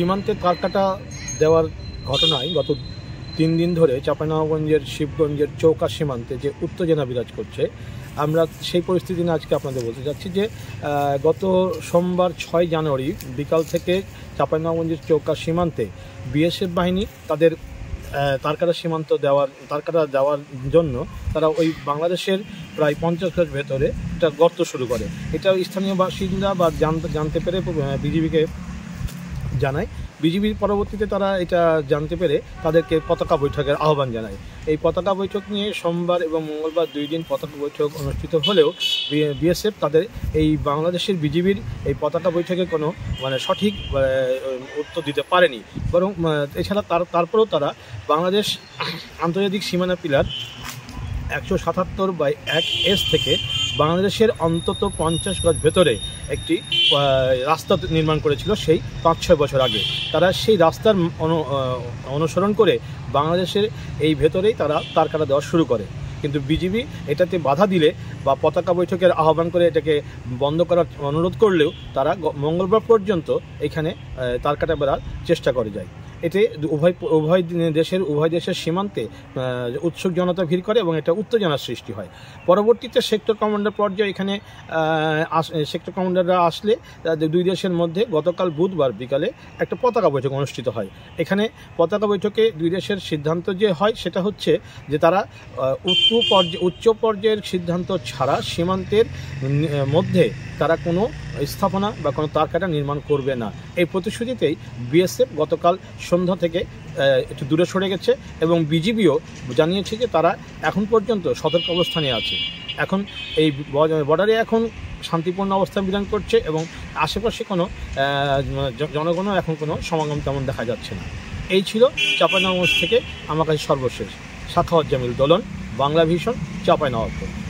সীমান্তে তারকাটা দেওয়ার ঘটনায় গত ৩ দিন ধরে চাঁপাইনবাবগঞ্জের শিবগঞ্জের চৌকা সীমান্তে যে উত্তেজনা বিরাজ করছে, আমরা সেই পরিস্থিতি নিয়ে আজকে আপনাদের বলতে যাচ্ছি যে গত সোমবার ৬ জানুয়ারি বিকাল থেকে চাঁপাইনবাবগঞ্জের চৌকা সীমান্তে বিএসএফ বাহিনী তাদের তারকাটা দেওয়ার জন্য তারা ওই বাংলাদেশের প্রায় ৫০ গজ ভেতরে একটা গর্ত শুরু করে। এটা স্থানীয় বাসিন্দা বা জানতে পেরে বিজিবিকে জানায়। বিজিবির পরবর্তীতে তারা এটা জানতে পেরে তাদেরকে পতাকা বৈঠকের আহ্বান জানায়। এই পতাকা বৈঠক নিয়ে সোমবার এবং মঙ্গলবার ২ দিন পতাকা বৈঠক অনুষ্ঠিত হলেও বিএসএফ তাদের এই বাংলাদেশের বিজিবির এই পতাকা বৈঠকে কোনো সঠিক উত্তর দিতে পারেনি। বরং এছাড়া তারপরেও তারা বাংলাদেশ আন্তর্জাতিক সীমানা পিলার ১৭৭/১ থেকে বাংলাদেশের অন্তত ৫০ গজ ভেতরে একটি রাস্তা নির্মাণ করেছিল সেই ৫-৬ বছর আগে। তারা সেই রাস্তার অনুসরণ করে বাংলাদেশের এই ভেতরেই তারা তারকাটা দেওয়া শুরু করে। কিন্তু বিজিবি এটাতে বাধা দিলে বা পতাকা বৈঠকের আহ্বান করে এটাকে বন্ধ করার অনুরোধ করলেও তারা মঙ্গলবার পর্যন্ত এখানে তারকাটা বেড়ার চেষ্টা করে যায়। এতে উভয় দেশের সীমান্তে উৎসুক জনতা ভিড় করে এবং এটা উত্তেজনার সৃষ্টি হয়। পরবর্তীতে সেক্টর কমান্ডার পর্যায়ে এখানে সেক্টর কমান্ডাররা আসলে ২ দেশের মধ্যে গতকাল বুধবার বিকালে একটা পতাকা বৈঠক অনুষ্ঠিত হয়। এখানে পতাকা বৈঠকে ২ দেশের সিদ্ধান্ত যে হয় সেটা হচ্ছে যে তারা উচ্চ পর্যায়ের সিদ্ধান্ত ছাড়া সীমান্তের মধ্যে তারা কোনো স্থাপনা বা কোনো তারকাটা নির্মাণ করবে না। এই প্রতিশ্রুতিতেই বিএসএফ গতকাল সন্ধ্যা থেকে একটু দূরে সরে গেছে এবং বিজিবিও জানিয়েছে যে তারা এখন পর্যন্ত সতর্ক অবস্থানে আছে। এখন এই বর্ডারে এখন শান্তিপূর্ণ অবস্থা বিধান করছে এবং আশেপাশে কোনো জনগণও এখন কোনো সমাগম তেমন দেখা যাচ্ছে না। এই ছিল চাঁপাইনবাবগঞ্জ থেকে আমার কাছে সর্বশেষ। সাখাওয়াত জামিল দোলন, বাংলা ভিশন, চাঁপাইনবাবগঞ্জ।